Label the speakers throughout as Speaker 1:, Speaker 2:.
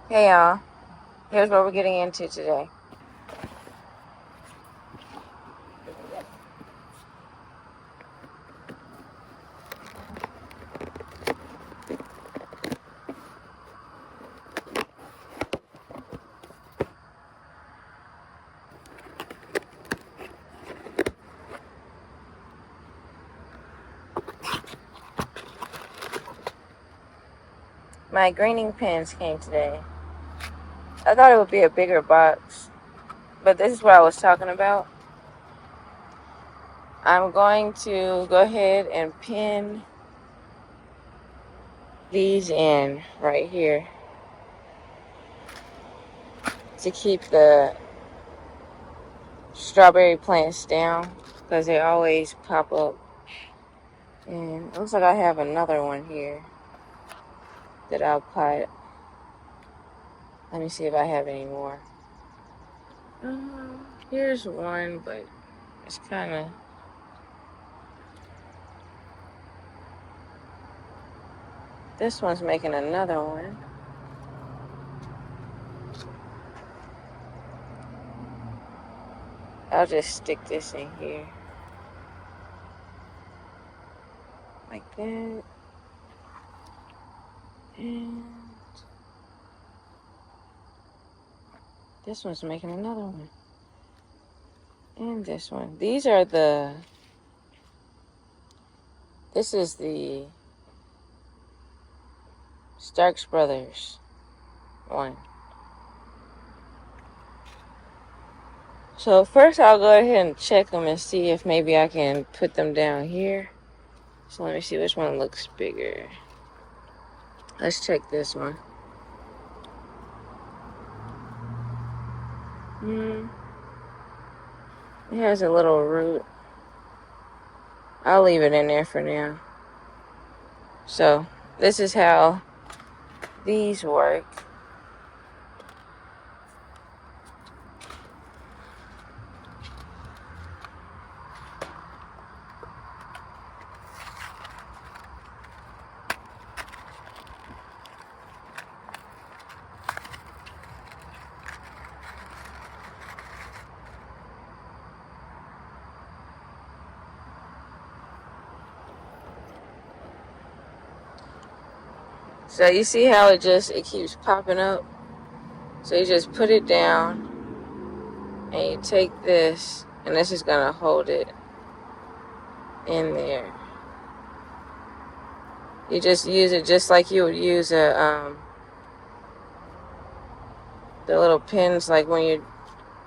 Speaker 1: Hey y'all, here's what we're getting into today. My greening pins came today. I thought it would be a bigger box, but this is what I was talking about. I'm going to go ahead and pin these in right here to keep the strawberry plants down because they always pop up. And it looks like I have another one here that I'll pot. Let me see if I have any more. Here's one, but it's kind of... This one's making another one. I'll just stick this in here. Like that. And this one's making another one. And this one. These are the... This is the Starks Brothers one. So first I'll go ahead and check them and see if maybe I can put them down here. So let me see which one looks bigger. Let's check this one. It has a little root. I'll leave it in there for now. So this is how these work. So you see how it keeps popping up? So you just put it down and you take this, and this is gonna hold it in there. You just use it just like you would use the little pins, like when you're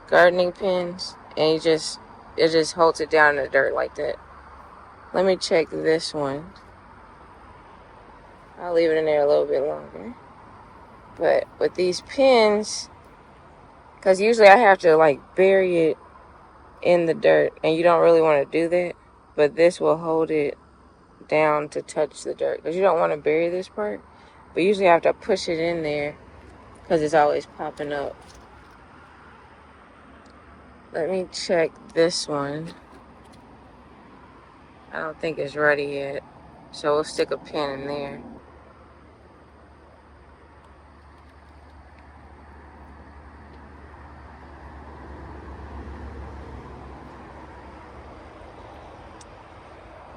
Speaker 1: gardening pins, and it just holds it down in the dirt like that. Let me check this one. I'll leave it in there a little bit longer. But with these pins, because usually I have to like bury it in the dirt, and you don't really want to do that, but this will hold it down to touch the dirt, because you don't want to bury this part, but usually I have to push it in there because it's always popping up. Let me check this one. I don't think it's ready yet, so we'll stick a pin in there.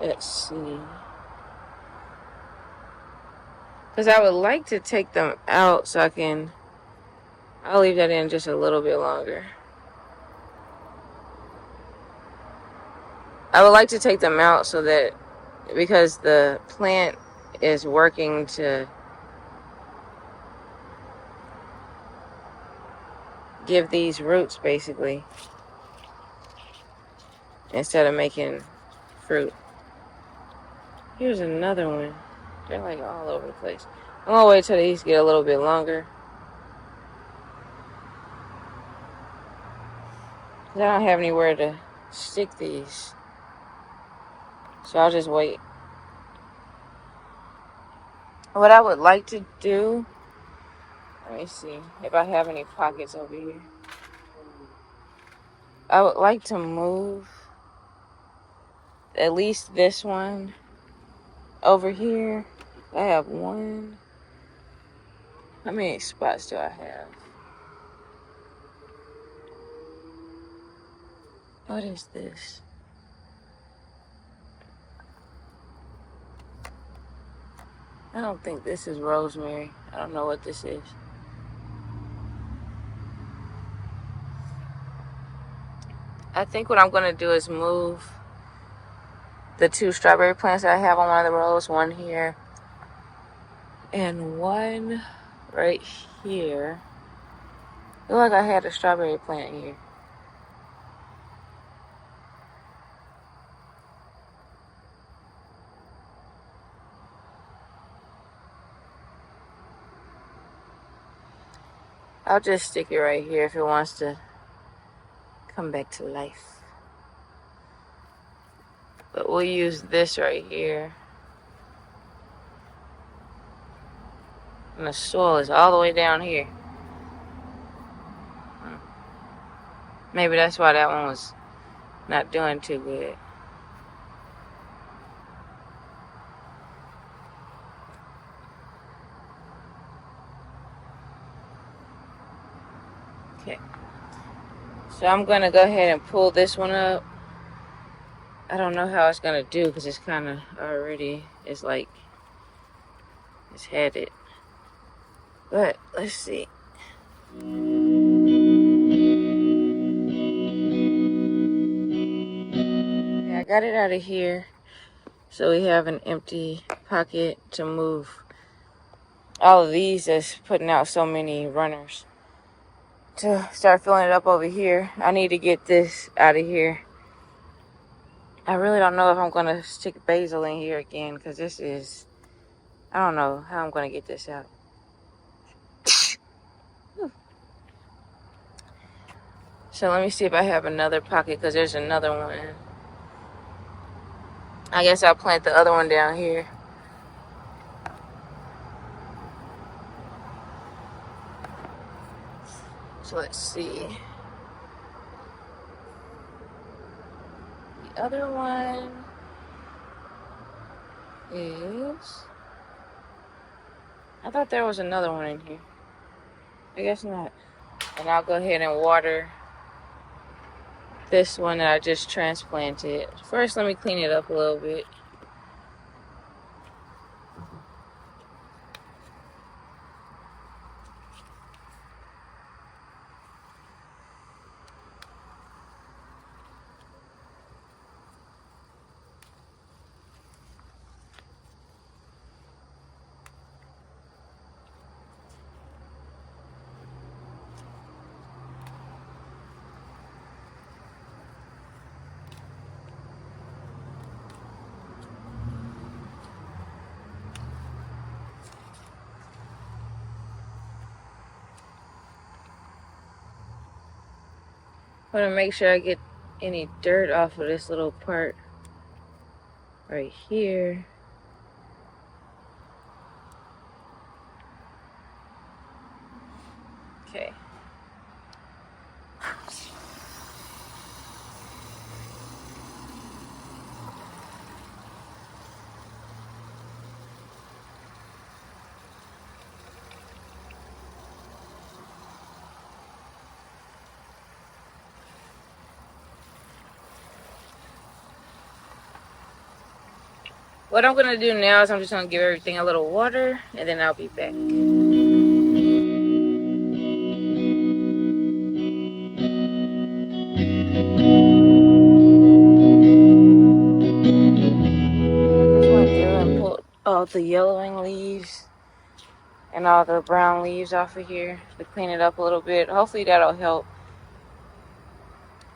Speaker 1: Let's see. Because I would like to take them out so I'll leave that in just a little bit longer. I would like to take them out so that, because the plant is working to give these roots basically, instead of making fruit. Here's another one. They're like all over the place. I'm gonna wait till these get a little bit longer, because I don't have anywhere to stick these. So I'll just wait. What I would like to do, let me see if I have any pockets over here. I would like to move at least this one over here. I have 1, How many spots do I have? What is this? I don't think this is rosemary. I don't know what this is. I think what I'm going to do is move the 2 strawberry plants that I have on one of the rows. One here and one right here. Look like I had a strawberry plant here. I'll just stick it right here if it wants to come back to life. But we'll use this right here. And the soil is all the way down here. Maybe that's why that one was not doing too good. Okay. So I'm going to go ahead and pull this one up. I don't know how it's going to do because it's kind of already, it's like, it's headed. But let's see. I got it out of here, so we have an empty pocket to move all of these that's putting out so many runners. To start filling it up over here, I need to get this out of here. I really don't know if I'm going to stick basil in here again, because this is, I don't know how I'm going to get this out. So let me see if I have another pocket, because there's another one. I guess I'll plant the other one down here. So let's see. The other one is, I thought there was another one in here. I guess not. And I'll go ahead and water this one that I just transplanted. First, let me clean it up a little bit. I want to make sure I get any dirt off of this little part right here. Okay. What I'm going to do now is I'm just going to give everything a little water, and then I'll be back. I just went through and pulled all the yellowing leaves and all the brown leaves off of here to clean it up a little bit. Hopefully that'll help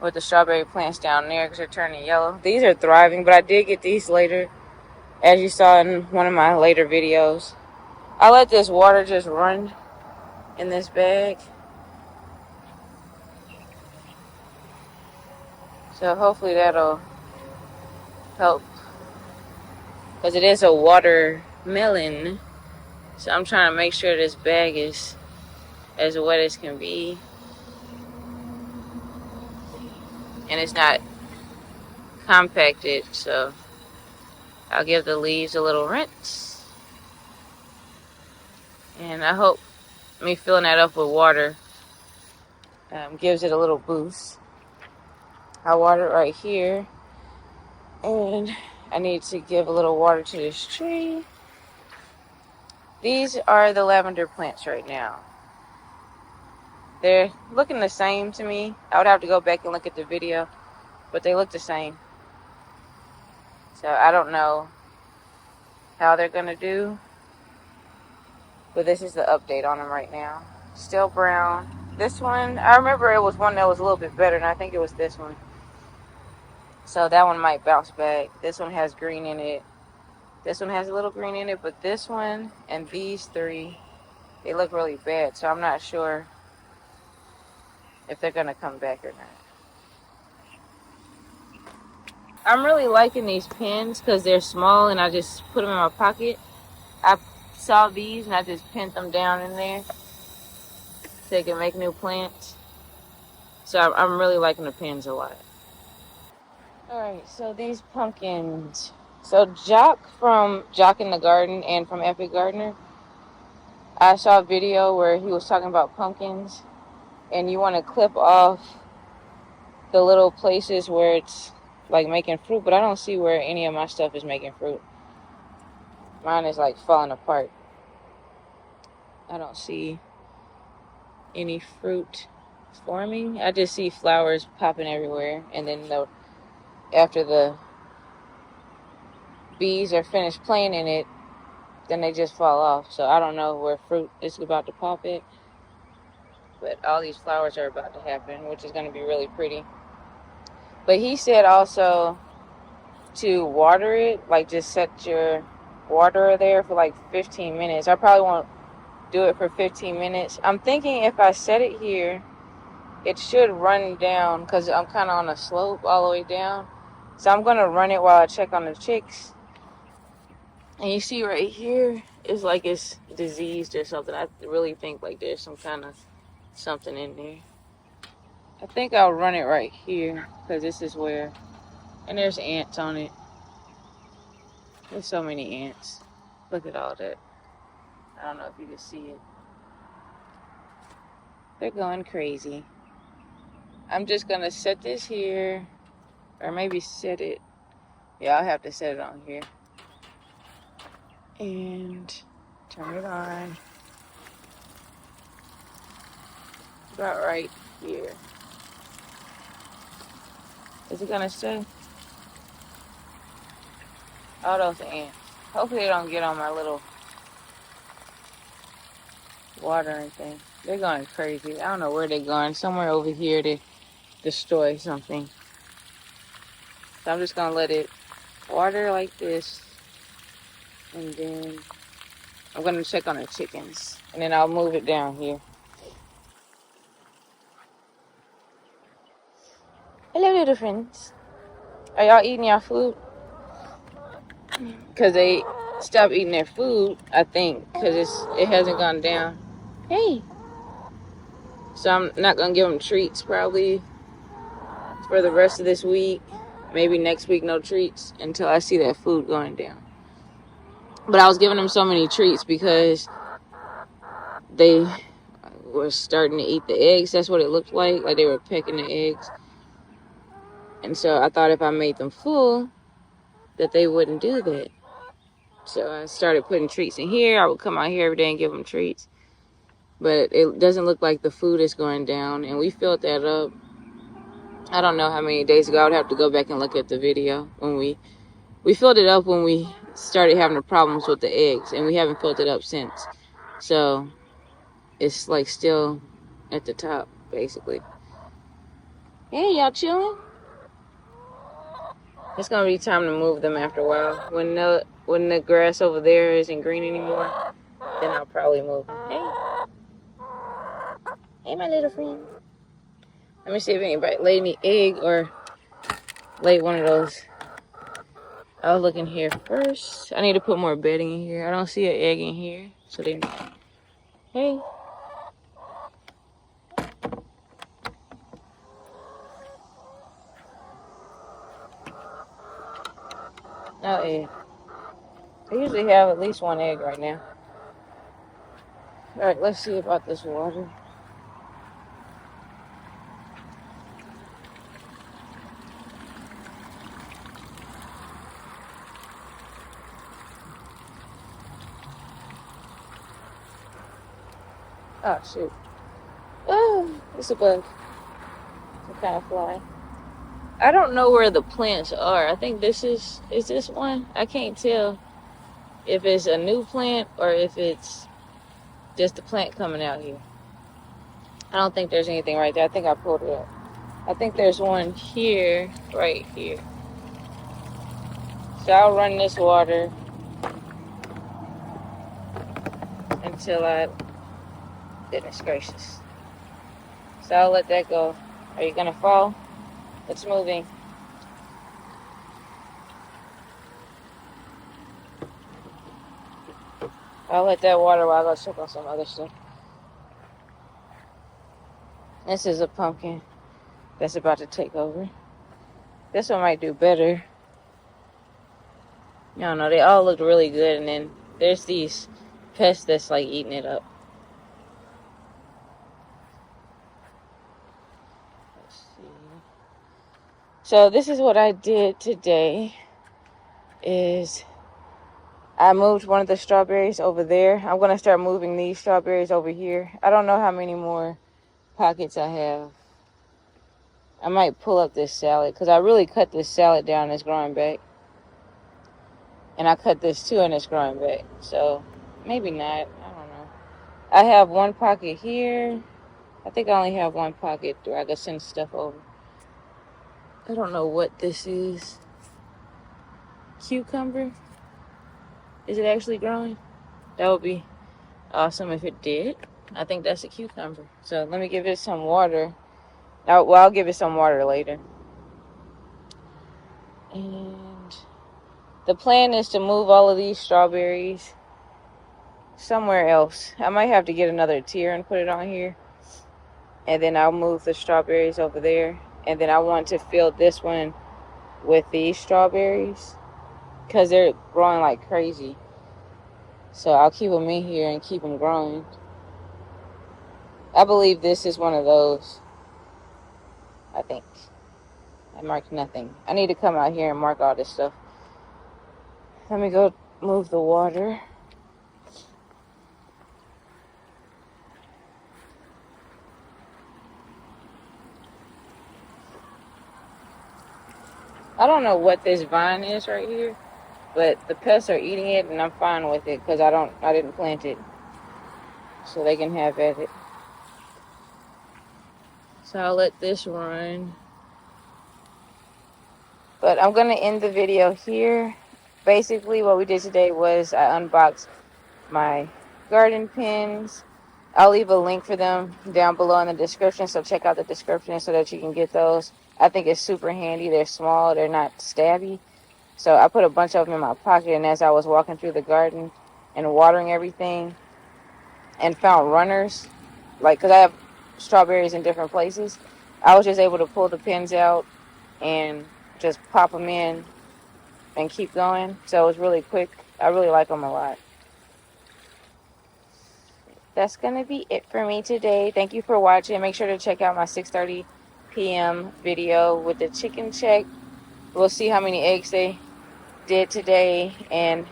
Speaker 1: with the strawberry plants down there because they're turning yellow. These are thriving, but I did get these later, as you saw in one of my later videos. I let this water just run in this bag. So hopefully that'll help. Because it is a watermelon. So I'm trying to make sure this bag is as wet as can be. And it's not compacted. So I'll give the leaves a little rinse. And I hope me filling that up with water gives it a little boost. I water it right here, and I need to give a little water to this tree. These are the lavender plants right now. They're looking the same to me. I would have to go back and look at the video, but they look the same. So I don't know how they're gonna do, but this is the update on them right now. Still brown. This one, I remember it was one that was a little bit better, and I think it was this one. So that one might bounce back. This one has green in it. This one has a little green in it, but this one and these three, they look really bad. So I'm not sure if they're gonna come back or not. I'm really liking these pins because they're small and I just put them in my pocket. I saw these and I just pinned them down in there so they can make new plants. So I'm really liking the pins a lot. Alright, so these pumpkins. So Jacques from Jacques in the Garden and from Epic Gardener, I saw a video where he was talking about pumpkins, and you want to clip off the little places where it's like making fruit, but I don't see where any of my stuff is making fruit. Mine is like falling apart. I don't see any fruit forming. I just see flowers popping everywhere, and then after the bees are finished playing in it, then they just fall off. So I don't know where fruit is about to pop it, but all these flowers are about to happen, which is going to be really pretty. But he said also to water it, like just set your water there for like 15 minutes. I probably won't do it for 15 minutes. I'm thinking if I set it here, it should run down because I'm kind of on a slope all the way down. So I'm going to run it while I check on the chicks. And you see right here, it's like it's diseased or something. I really think like there's some kind of something in there. I think I'll run it right here because this is where, and there's ants on it. There's so many ants. Look at all that. I don't know if you can see it. They're going crazy. I'm just going to set this here, or maybe set it. Yeah, I'll have to set it on here. And turn it on. About right here. Is it gonna stay? Oh, those ants. Hopefully they don't get on my little watering thing. They're going crazy. I don't know where they're going. Somewhere over here to destroy something. So I'm just gonna let it water like this. And then I'm gonna check on the chickens. And then I'll move it down here. Hello, little friends. Are y'all eating your food? Because they stopped eating their food, I think, because it hasn't gone down. Hey. So I'm not going to give them treats probably for the rest of this week. Maybe next week, no treats until I see that food going down. But I was giving them so many treats because they were starting to eat the eggs. That's what it looked like they were pecking the eggs. And so I thought if I made them full, that they wouldn't do that. So I started putting treats in here. I would come out here every day and give them treats. But it doesn't look like the food is going down. And we filled that up. I don't know how many days ago. I would have to go back and look at the video. When we filled it up when we started having the problems with the eggs. And we haven't filled it up since. So it's like still at the top, basically. Hey, y'all chilling? It's going to be time to move them after a while. When the grass over there isn't green anymore, then I'll probably move them. Hey. Hey, my little friend. Let me see if anybody laid any egg or laid one of those. I'll look in here first. I need to put more bedding in here. I don't see an egg in here. So they... Hey. No egg. I usually have at least one egg right now. Alright, let's see about this water. Oh, shoot. Oh, it's a bug. It's a kind of fly. I don't know where the plants are. I think is this one? I can't tell if it's a new plant or if it's just the plant coming out here. I don't think there's anything right there. I think I pulled it up. I think there's one here, right here. So I'll run this water until goodness gracious. So I'll let that go. Are you gonna fall? It's moving. I'll let that water while I go check on some other stuff. This is a pumpkin that's about to take over. This one might do better. I don't know, they all look really good, and then there's these pests that's like eating it up. Let's see. So this is what I did today is I moved one of the strawberries over there. I'm going to start moving these strawberries over here. I don't know how many more pockets I have. I might pull up this salad because I really cut this salad down and it's growing back. And I cut this too and it's growing back. So maybe not. I don't know. I have one pocket here. I think I only have one pocket where I can send stuff over. I don't know what this is. Cucumber? Is it actually growing? That would be awesome if it did. I think that's a cucumber. So let me give it some water. I'll give it some water later. And the plan is to move all of these strawberries somewhere else. I might have to get another tier and put it on here. And then I'll move the strawberries over there. And then I want to fill this one with these strawberries because they're growing like crazy. So I'll keep them in here and keep them growing. I believe this is one of those. I think. I marked nothing. I need to come out here and mark all this stuff. Let me go move the water. I don't know what this vine is right here, but the pests are eating it and I'm fine with it because I didn't plant it. So they can have at it. So I'll let this run. But I'm going to end the video here. Basically, what we did today was I unboxed my garden pins. I'll leave a link for them down below in the description, so check out the description so that you can get those. I think it's super handy. They're small. They're not stabby. So I put a bunch of them in my pocket, and as I was walking through the garden and watering everything and found runners, like, because I have strawberries in different places, I was just able to pull the pins out and just pop them in and keep going. So it was really quick. I really like them a lot. That's going to be it for me today. Thank you for watching. Make sure to check out my 6:30 p.m. video with the chicken check. We'll see how many eggs they did today and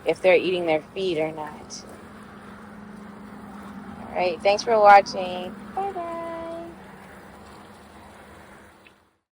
Speaker 1: if they're eating their feed or not. Alright, thanks for watching. Bye bye.